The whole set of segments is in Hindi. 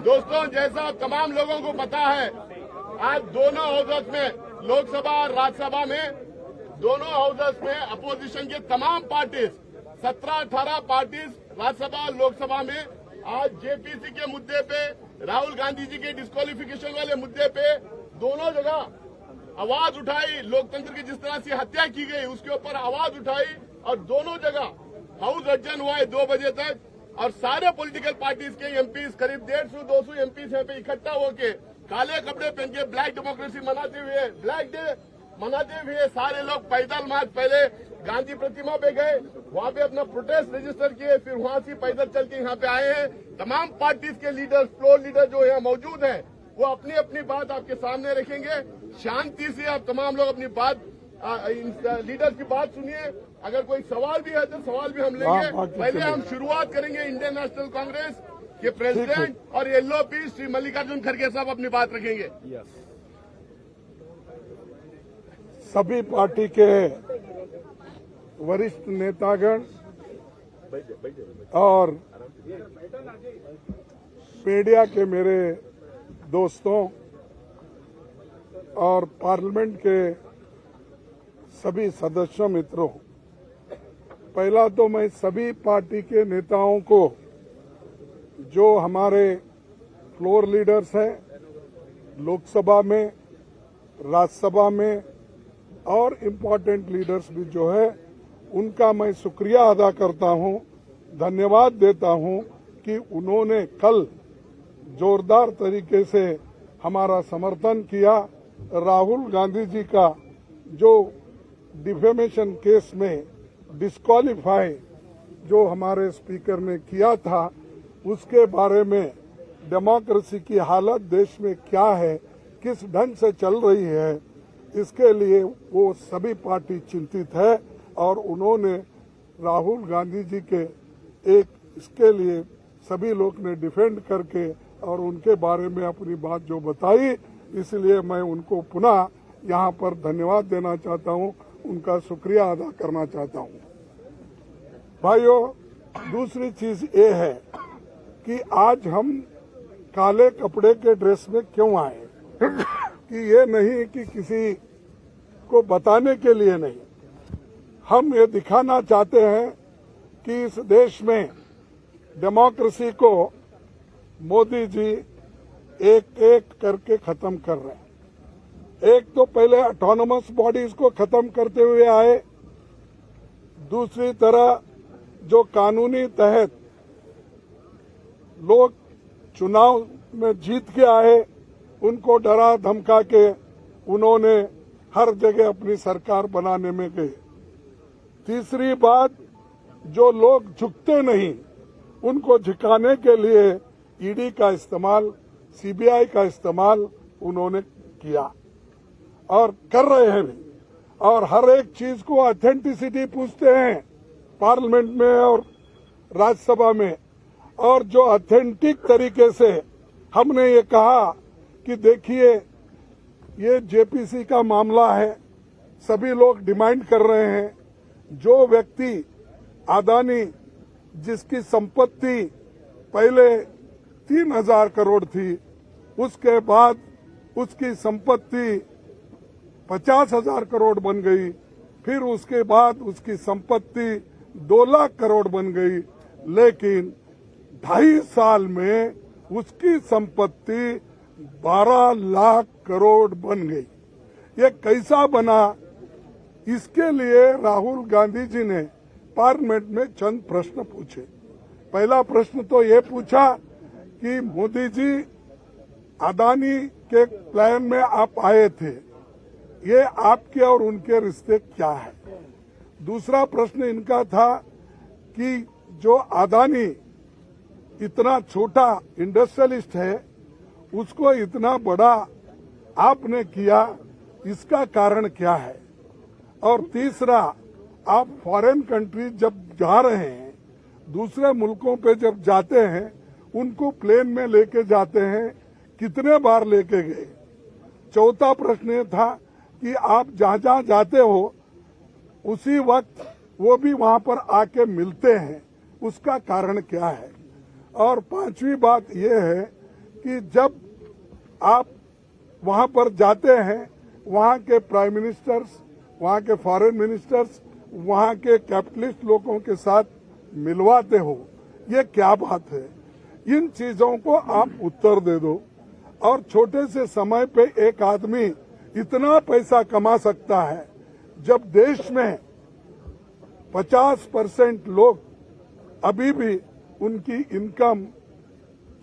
दोस्तों, जैसा तमाम लोगों को पता है, आज दोनों हाउसेस में, लोकसभा और राज्यसभा में, दोनों हाउसेस में अपोजिशन के तमाम पार्टीज, 17-18 पार्टीज राज्यसभा और लोकसभा में आज जेपीसी के मुद्दे पे, राहुल गांधी जी के डिस्क्वालिफिकेशन वाले मुद्दे पे दोनों जगह आवाज उठाई। लोकतंत्र की जिस तरह से हत्या की गई उसके ऊपर आवाज उठाई और दोनों जगह हाउस अडजन हुआ है 2 बजे तक। और सारे पॉलिटिकल पार्टीज के एमपीज, करीब 150-200 एमपीज यहाँ पे इकट्ठा होके काले कपड़े पहन के ब्लैक डेमोक्रेसी मनाते हुए, ब्लैक डे मनाते हुए सारे लोग पैदल मार्च, पहले गांधी प्रतिमा पे गए, वहां पे अपना प्रोटेस्ट रजिस्टर किए, फिर वहां से पैदल चल के यहाँ पे आए हैं। तमाम पार्टीज के लीडर्स, फ्लोर लीडर जो यहाँ मौजूद हैं, वो अपनी अपनी बात आपके सामने रखेंगे। शांति से आप तमाम लोग अपनी बात, लीडर्स की बात सुनिए। अगर कोई सवाल भी है तो सवाल भी हम लेंगे। पहले हम शुरुआत करेंगे इंडियन नेशनल कांग्रेस के प्रेसिडेंट और एलओपी श्री मल्लिकार्जुन खड़गे साहब अपनी बात रखेंगे। सभी पार्टी के वरिष्ठ नेतागण और मीडिया के मेरे दोस्तों और पार्लियामेंट के सभी सदस्यों मित्रों, पहला तो मैं सभी पार्टी के नेताओं को, जो हमारे फ्लोर लीडर्स हैं लोकसभा में, राज्यसभा में और इम्पोर्टेंट लीडर्स भी जो है, उनका मैं शुक्रिया अदा करता हूं, धन्यवाद देता हूं कि उन्होंने कल जोरदार तरीके से हमारा समर्थन किया। राहुल गांधी जी का जो डिफेमेशन केस में डिस्क्वालीफाई जो हमारे स्पीकर ने किया था, उसके बारे में डेमोक्रेसी की हालत देश में क्या है, किस ढंग से चल रही है, इसके लिए वो सभी पार्टी चिंतित है। और उन्होंने राहुल गांधी जी के इसके लिए सभी लोग ने डिफेंड करके और उनके बारे में अपनी बात जो बताई, इसलिए मैं उनको पुनः यहाँ पर धन्यवाद देना चाहता हूँ, उनका शुक्रिया अदा करना चाहता हूँ। भाइयों, दूसरी चीज ये है कि आज हम काले कपड़े के ड्रेस में क्यों आए, कि ये नहीं कि किसी को बताने के लिए नहीं, हम ये दिखाना चाहते हैं कि इस देश में डेमोक्रेसी को मोदी जी एक एक करके खत्म कर रहे हैं। एक तो पहले ऑटोनोमस बॉडीज को खत्म करते हुए आए, दूसरी तरह जो कानूनी तहत लोग चुनाव में जीत के आए, उनको डरा धमका के उन्होंने हर जगह अपनी सरकार बनाने में गए। तीसरी बात, जो लोग झुकते नहीं उनको झुकाने के लिए ईडी का इस्तेमाल, सीबीआई का इस्तेमाल उन्होंने किया और कर रहे हैं भी। और हर एक चीज को ऑथेंटिसिटी पूछते हैं पार्लियामेंट में और राज्यसभा में। और जो ऑथेंटिक तरीके से हमने ये कहा कि देखिए, ये जेपीसी का मामला है, सभी लोग डिमांड कर रहे हैं, जो व्यक्ति अदानी जिसकी संपत्ति पहले 3,000 करोड़ थी, उसके बाद उसकी संपत्ति 50,000 करोड़ बन गई, फिर उसके बाद उसकी संपत्ति 2 लाख करोड़ बन गई, लेकिन 2.5 साल में उसकी संपत्ति 12 लाख करोड़ बन गई। ये कैसा बना, इसके लिए राहुल गांधी जी ने पार्लियामेंट में चंद प्रश्न पूछे। पहला प्रश्न तो ये पूछा कि मोदी जी, अदानी के प्लान में आप आए थे, ये आपके और उनके रिश्ते क्या है। दूसरा प्रश्न इनका था कि जो अदानी इतना छोटा इंडस्ट्रियलिस्ट है, उसको इतना बड़ा आपने किया, इसका कारण क्या है। और तीसरा, आप फॉरेन कंट्री जब जा रहे हैं, दूसरे मुल्कों पे जब जाते हैं, उनको प्लेन में लेके जाते हैं, कितने बार लेके गए। चौथा प्रश्न ये था कि आप जहां जहां जाते हो उसी वक्त वो भी वहां पर आके मिलते हैं, उसका कारण क्या है। और पांचवी बात यह है कि जब आप वहां पर जाते हैं, वहां के प्राइम मिनिस्टर्स, वहां के फॉरेन मिनिस्टर्स, वहां के कैपिटलिस्ट लोगों के साथ मिलवाते हो। ये क्या बात है? इन चीजों को आप उत्तर दे दो। और छोटे से समय पे एक आदमी इतना पैसा कमा सकता है, जब देश में 50% लोग अभी भी उनकी इनकम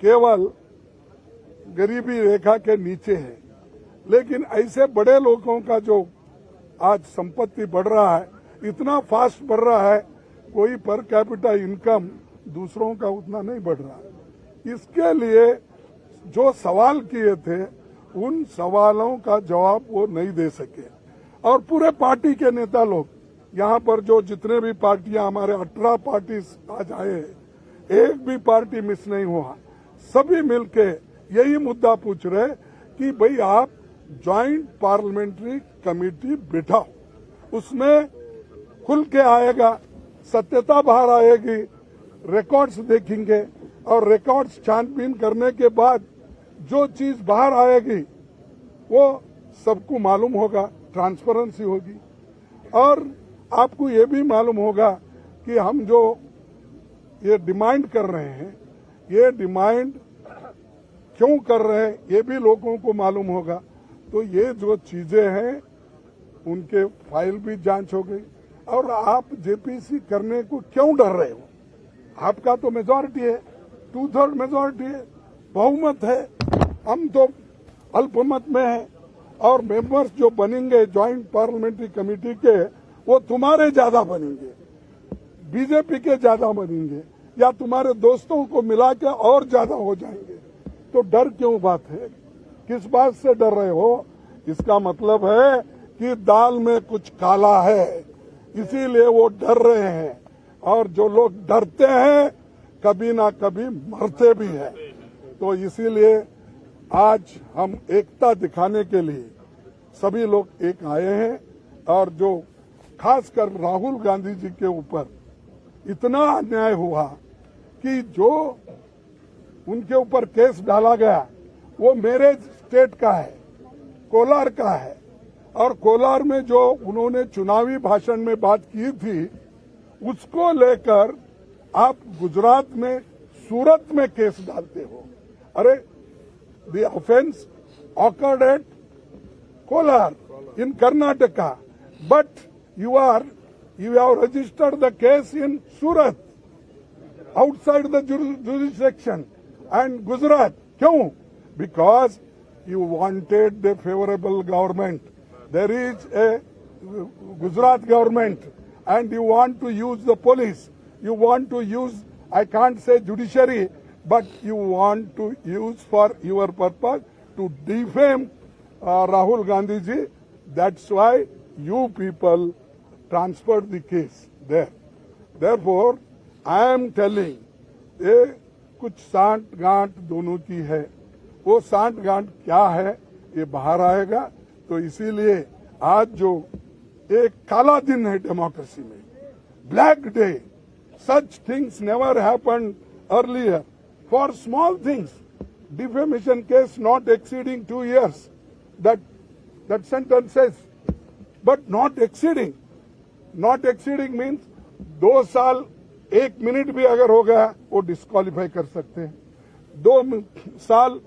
केवल गरीबी रेखा के नीचे है। लेकिन ऐसे बड़े लोगों का जो आज संपत्ति बढ़ रहा है, इतना फास्ट बढ़ रहा है, कोई पर कैपिटा इनकम दूसरों का उतना नहीं बढ़ रहा है। इसके लिए जो सवाल किए थे, उन सवालों का जवाब वो नहीं दे सके। और पूरे पार्टी के नेता लोग यहाँ पर जो जितने भी पार्टियां, हमारे 18 पार्टी आज आए हैं, एक भी पार्टी मिस नहीं हुआ। सभी मिलके यही मुद्दा पूछ रहे कि भाई आप ज्वाइंट पार्लियामेंट्री कमेटी बिठाओ, उसमें खुल के आएगा, सत्यता बाहर आएगी, रिकॉर्ड्स देखेंगे और रिकॉर्ड्स छानबीन करने के बाद जो चीज बाहर आएगी वो सबको मालूम होगा, ट्रांसपेरेंसी होगी। और आपको ये भी मालूम होगा कि हम जो ये डिमांड कर रहे हैं, ये डिमांड क्यों कर रहे हैं, ये भी लोगों को मालूम होगा। तो ये जो चीजें हैं, उनके फाइल भी जांच हो गई। और आप जेपीसी करने को क्यों डर रहे हो? आपका तो मेजॉरिटी है, 2/3 मेजॉरिटी है, बहुमत है। हम तो अल्पमत में हैं। और मेंबर्स जो बनेंगे ज्वाइंट पार्लियामेंट्री कमेटी के, वो तुम्हारे ज्यादा बनेंगे, बीजेपी के ज्यादा बनेंगे, या तुम्हारे दोस्तों को मिला के और ज्यादा हो जाएंगे। तो डर क्यों बात है? किस बात से डर रहे हो? इसका मतलब है कि दाल में कुछ काला है, इसीलिए वो डर रहे हैं। और जो लोग डरते हैं, कभी ना कभी मरते भी हैं। तो इसीलिए आज हम एकता दिखाने के लिए सभी लोग एक आए हैं। और जो खासकर राहुल गांधी जी के ऊपर इतना अन्याय हुआ कि जो उनके ऊपर केस डाला गया, वो मेरे स्टेट का है, कोलार का है। और कोलार में जो उन्होंने चुनावी भाषण में बात की थी, उसको लेकर आप गुजरात में, सूरत में केस डालते हो। अरे, the offence occurred at Kolar in Karnataka, but you have registered the case in Surat, outside the jurisdiction, and Gujarat. क्यों? Because you wanted the favorable government. There is a Gujarat government, and you want to use the police. You want to use, I can't say judiciary, but you want to use for your purpose to defame Rahul Gandhi ji. That's why you people transferred the case there. Therefore, I am telling, ये कुछ सांठ गांठ दोनों की है। वो सांठ गांठ क्या है, ये बाहर आएगा। तो इसीलिए आज जो एक काला दिन है डेमोक्रेसी में, black day, such things never happened earlier. For small things, defamation case not exceeding 2 years, that sentence says, but not exceeding. Not exceeding means 2 साल 1 मिनट भी अगर हो गया, वो डिस्क्वालीफाई कर सकते हैं। 2 साल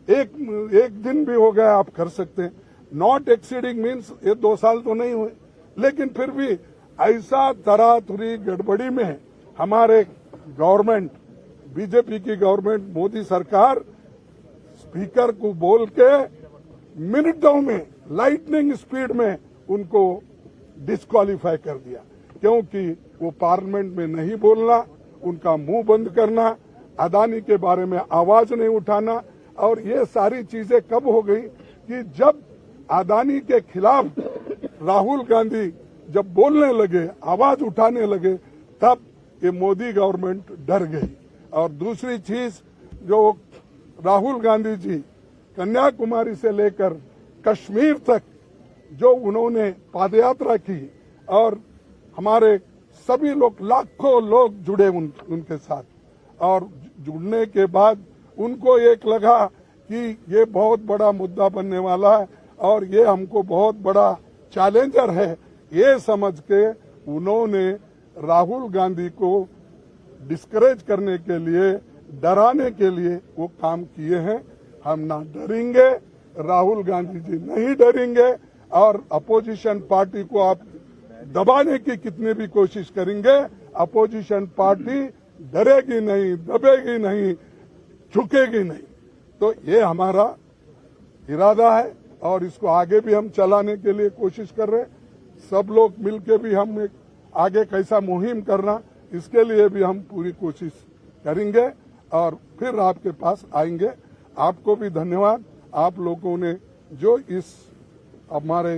1 दिन भी हो गया, आप कर सकते हैं। नॉट एक्सीडिंग मीन्स ये 2 साल तो नहीं हुए, लेकिन फिर भी ऐसा तरातुरी गड़बड़ी में हमारे गवर्नमेंट, बीजेपी की गवर्नमेंट, मोदी सरकार स्पीकर को बोल के मिनटों में, लाइटनिंग स्पीड में उनको डिस्क्वालीफाई कर दिया। क्योंकि वो पार्लियामेंट में नहीं बोलना, उनका मुंह बंद करना, अदानी के बारे में आवाज नहीं उठाना। और ये सारी चीजें कब हो गई कि जब अदानी के खिलाफ राहुल गांधी जब बोलने लगे, आवाज उठाने लगे, तब ये मोदी गवर्नमेंट डर गई। और दूसरी चीज, जो राहुल गांधी जी कन्याकुमारी से लेकर कश्मीर तक जो उन्होंने पादयात्रा की, और हमारे सभी लोग, लाखों लोग जुड़े उनके साथ। और जुड़ने के बाद उनको एक लगा कि ये बहुत बड़ा मुद्दा बनने वाला है और ये हमको बहुत बड़ा चैलेंजर है, ये समझ के उन्होंने राहुल गांधी को डिस्करेज करने के लिए, डराने के लिए वो काम किए हैं। हम ना डरेंगे, राहुल गांधी जी नहीं डरेंगे और अपोजिशन पार्टी को आप दबाने की कितनी भी कोशिश करेंगे, अपोजिशन पार्टी डरेगी नहीं, दबेगी नहीं, झुकेगी नहीं। तो ये हमारा इरादा है और इसको आगे भी हम चलाने के लिए कोशिश कर रहे हैं। सब लोग मिलकर भी हम एक आगे कैसा मुहिम करना, इसके लिए भी हम पूरी कोशिश करेंगे और फिर आपके पास आएंगे। आपको भी धन्यवाद, आप लोगों ने जो इस हमारे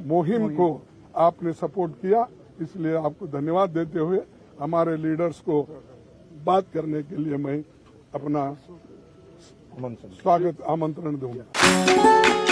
मुहिम को आपने सपोर्ट किया, इसलिए आपको धन्यवाद देते हुए हमारे लीडर्स को बात करने के लिए मैं अपना स्वागत आमंत्रण दूंगा।